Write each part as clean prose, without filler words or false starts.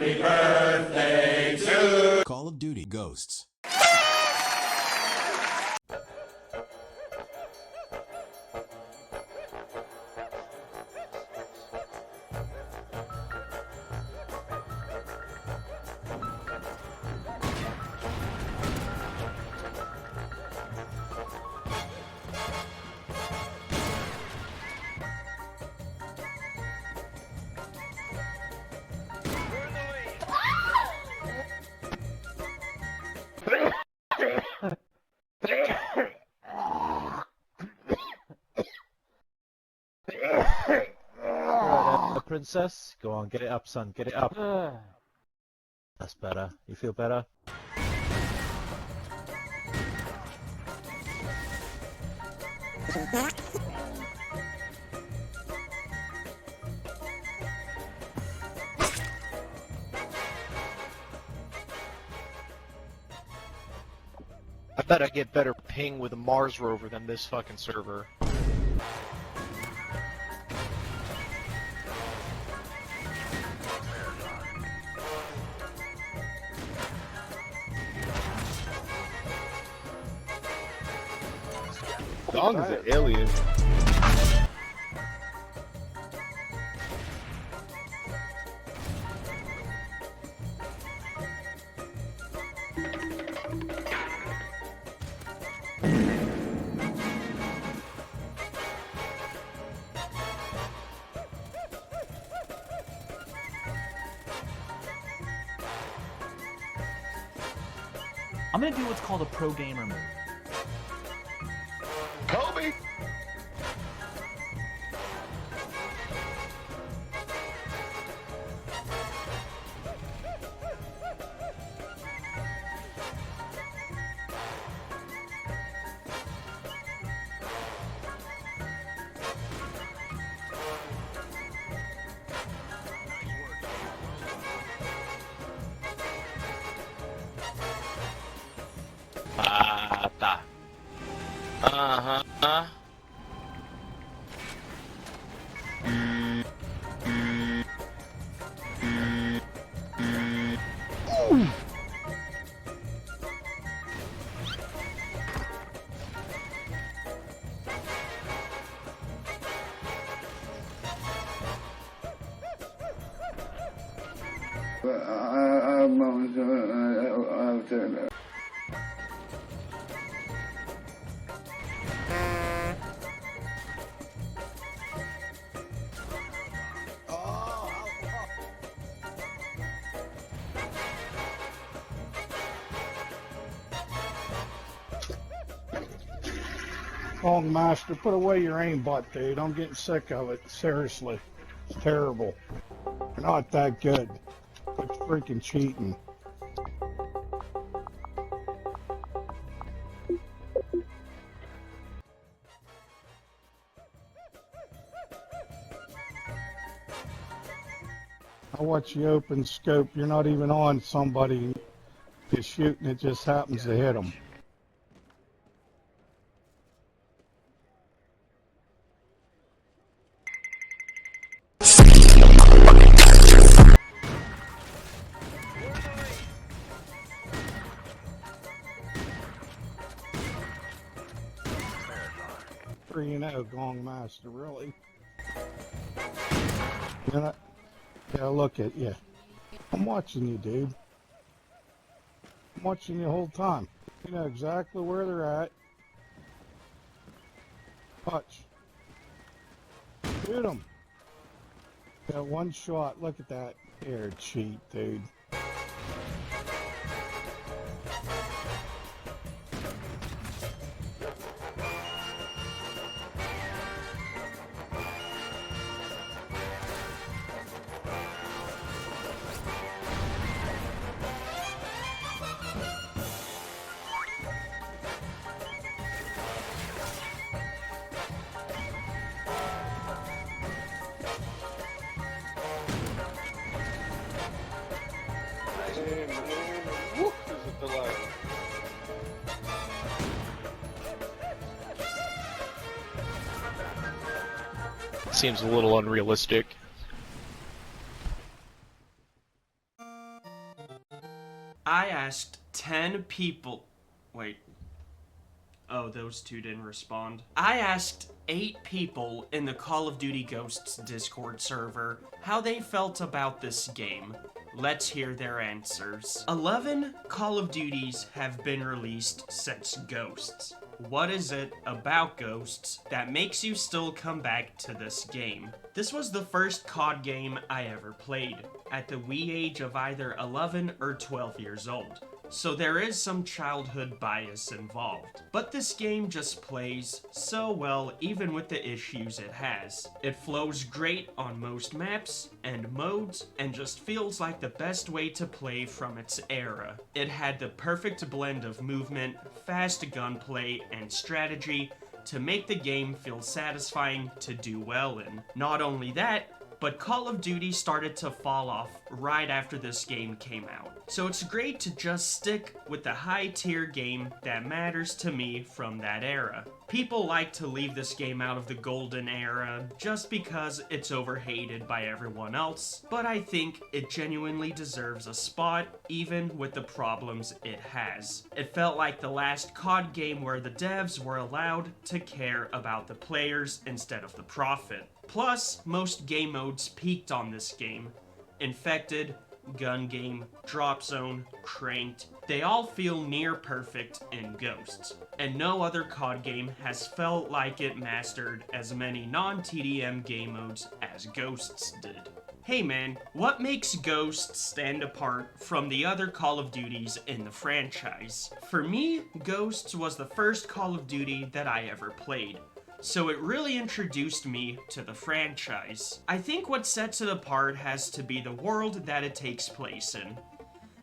Happy birthday to Call of Duty Ghosts. Princess, go on, get it up, son, get it up. That's better. You feel better? I bet I get better ping with a Mars rover than this fucking server. Dong is an alien. I'm gonna do what's called a pro gamer move. Kobe! Tá. Aham. Long Master, put away your aimbot, dude. I'm getting sick of it. Seriously. It's terrible. You're not that good. It's freaking cheating. I watch you open scope. You're not even on somebody. You're shooting. It just happens to hit them. You know, Gong Master, really. You know, yeah, look at you. I'm watching you, dude. I'm watching you the whole time. You know exactly where they're at. Watch. Shoot them. Got one shot. Look at that. You're cheat, dude. Seems a little unrealistic. I asked 10 people. Wait. Oh, those two didn't respond. I asked 8 people in the Call of Duty Ghosts Discord server how they felt about this game. Let's hear their answers. 11 Call of Duties have been released since Ghosts. What is it about Ghosts that makes you still come back to this game? This was the first COD game I ever played, at the wee age of either 11 or 12 years old. So there is some childhood bias involved. But this game just plays so well even with the issues it has. It flows great on most maps and modes and just feels like the best way to play from its era. It had the perfect blend of movement, fast gunplay, and strategy to make the game feel satisfying to do well in. Not only that, but Call of Duty started to fall off right after this game came out. So it's great to just stick with the high-tier game that matters to me from that era. People like to leave this game out of the golden era just because it's overhated by everyone else, but I think it genuinely deserves a spot even with the problems it has. It felt like the last COD game where the devs were allowed to care about the players instead of the profit. Plus, most game modes peaked on this game. Infected, Gun Game, Drop Zone, Cranked, they all feel near perfect in Ghosts. And no other COD game has felt like it mastered as many non-TDM game modes as Ghosts did. Hey man, what makes Ghosts stand apart from the other Call of Duties in the franchise? For me, Ghosts was the first Call of Duty that I ever played. So it really introduced me to the franchise. I think what sets it apart has to be the world that it takes place in.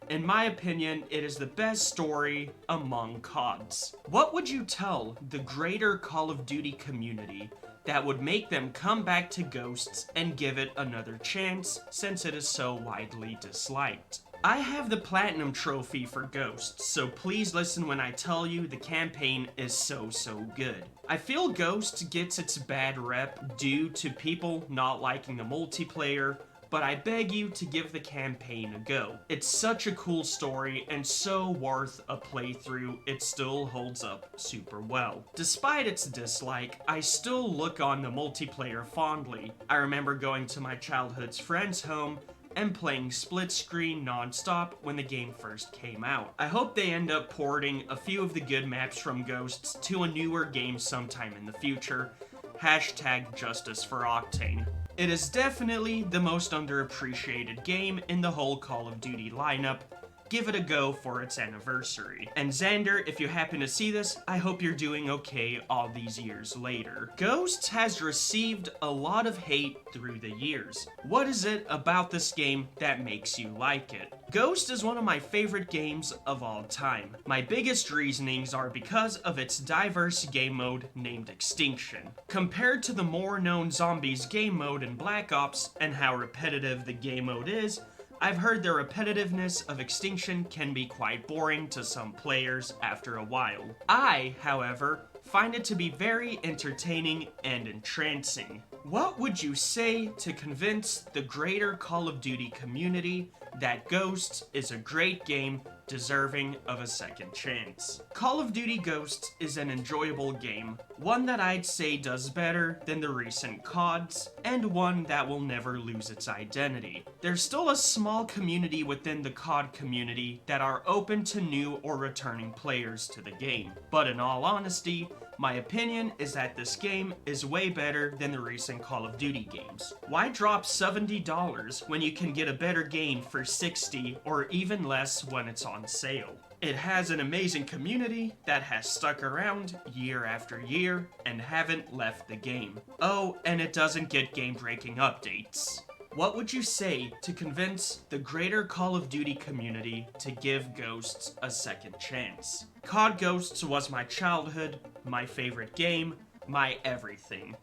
In my opinion, it is the best story among CODs. What would you tell the greater Call of Duty community that would make them come back to Ghosts and give it another chance since it is so widely disliked? I have the Platinum Trophy for Ghosts, so please listen when I tell you the campaign is so good. I feel Ghosts gets its bad rep due to people not liking the multiplayer, but I beg you to give the campaign a go. It's such a cool story and so worth a playthrough, it still holds up super well. Despite its dislike, I still look on the multiplayer fondly. I remember going to my childhood's friend's home and playing split screen non-stop when the game first came out. I hope they end up porting a few of the good maps from Ghosts to a newer game sometime in the future. Hashtag justice for Octane. It is definitely the most underappreciated game in the whole Call of Duty lineup. Give it a go for its anniversary. And Xander, if you happen to see this, I hope you're doing okay all these years later. Ghosts has received a lot of hate through the years. What is it about this game that makes you like it? Ghost is one of my favorite games of all time. My biggest reasonings are because of its diverse game mode named Extinction. Compared to the more known Zombies game mode in Black Ops and how repetitive the game mode is, I've heard the repetitiveness of Extinction can be quite boring to some players after a while. I, however, find it to be very entertaining and entrancing. What would you say to convince the greater Call of Duty community that Ghosts is a great game deserving of a second chance? Call of Duty Ghosts is an enjoyable game, one that I'd say does better than the recent CODs, and one that will never lose its identity. There's still a small community within the COD community that are open to new or returning players to the game, but in all honesty, my opinion is that this game is way better than the recent Call of Duty games. Why drop $70 when you can get a better game for $60 or even less when it's on sale? It has an amazing community that has stuck around year after year and haven't left the game. Oh, and it doesn't get game-breaking updates. What would you say to convince the greater Call of Duty community to give Ghosts a second chance? COD Ghosts was my childhood, my favorite game, my everything.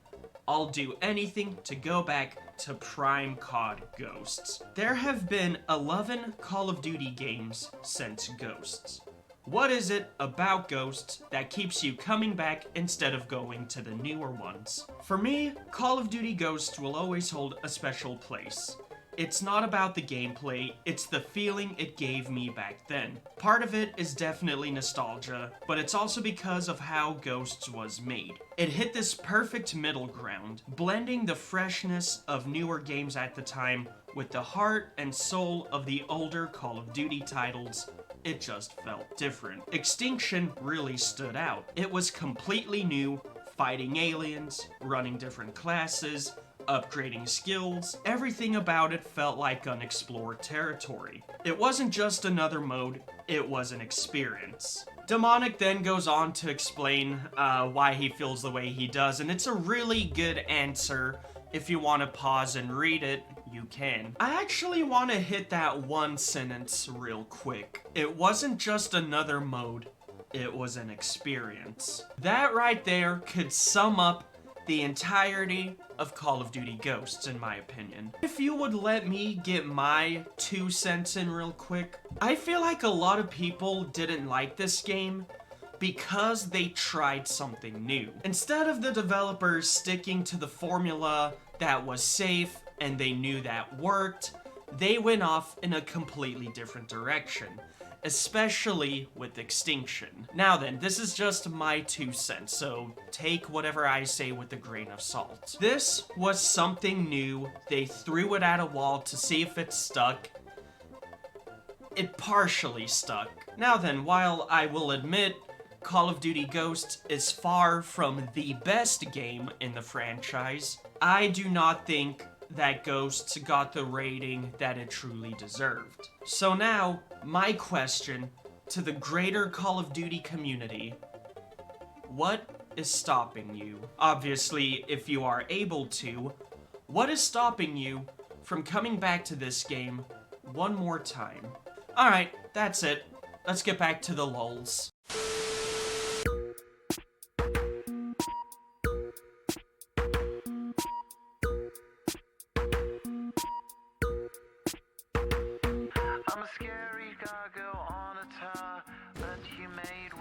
I'll do anything to go back to prime COD Ghosts. There have been 11 Call of Duty games since Ghosts. What is it about Ghosts that keeps you coming back instead of going to the newer ones? For me, Call of Duty Ghosts will always hold a special place. It's not about the gameplay, it's the feeling it gave me back then. Part of it is definitely nostalgia, but it's also because of how Ghosts was made. It hit this perfect middle ground, blending the freshness of newer games at the time with the heart and soul of the older Call of Duty titles. It just felt different. Extinction really stood out. It was completely new, fighting aliens, running different classes, upgrading skills. Everything about it felt like unexplored territory. It wasn't just another mode, it was an experience. Demonic then goes on to explain why he feels the way he does, and it's a really good answer. If you want to pause and read it, you can. I actually want to hit that one sentence real quick. It wasn't just another mode, it was an experience. That right there could sum up the entirety of Call of Duty Ghosts, in my opinion. If you would let me get my 2 cents in real quick, I feel like a lot of people didn't like this game because they tried something new. Instead of the developers sticking to the formula that was safe and they knew that worked, they went off in a completely different direction, especially with Extinction. Now then, this is just my 2 cents, so take whatever I say with a grain of salt. This was something new. They threw it at a wall to see if it stuck. It partially stuck. Now then, while I will admit Call of Duty Ghosts is far from the best game in the franchise, I do not think that Ghosts got the rating that it truly deserved. So now, my question to the greater Call of Duty community: what is stopping you? Obviously, if you are able to, what is stopping you from coming back to this game one more time? Alright, that's it. Let's get back to the lulz.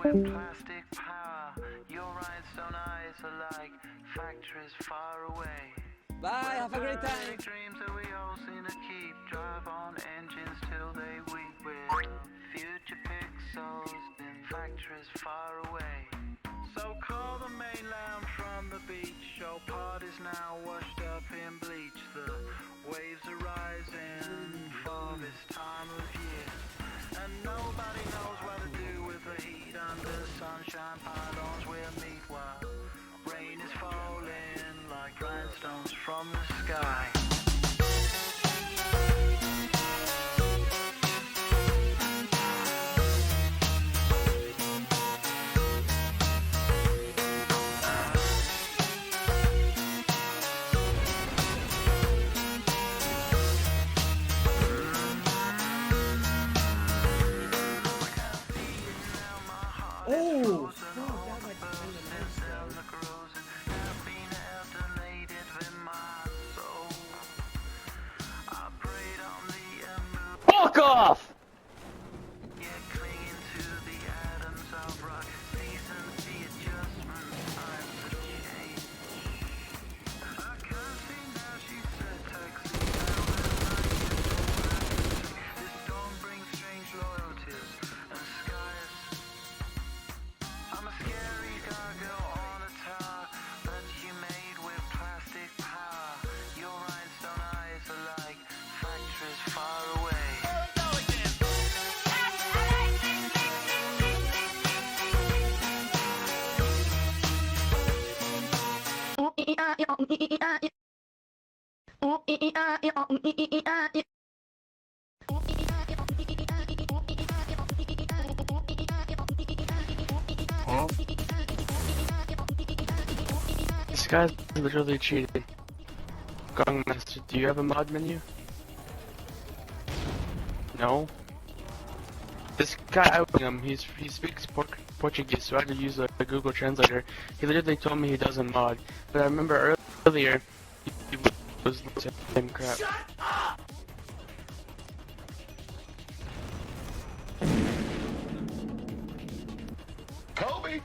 With plastic power, your rhinestone eyes are like factories far away. Bye, have a great time. Dreams that we all seem to keep, drive on engines till they weep with future pixels in factories far away. So call the mainland from the beach, your party's now washed up in bleach. The waves are rising for this time of year, and nobody knows what to do with the heat. Under sunshine pylons we'll meet while rain is falling like rhinestones from the sky. Oh! Fuck off! This guy's literally cheating. Gong Master, do you have a mod menu? No? This guy, he speaks Portuguese, so I had to use a Google Translator. He literally told me he doesn't mod, but I remember earlier he was the same crap. Shut up! Kobe!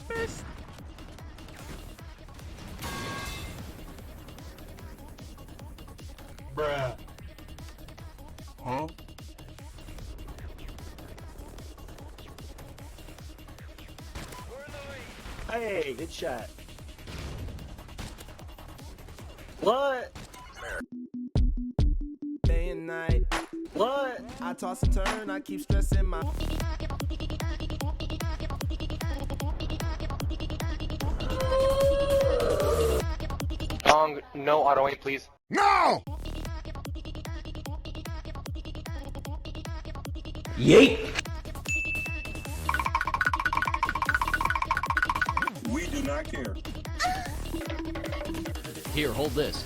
Missed. Bruh. Hey, good shot. What? Day and night. What? I toss and turn, I keep stressing my. Dong, no auto aim, please. No! Yeet! We do not care. Here, hold this.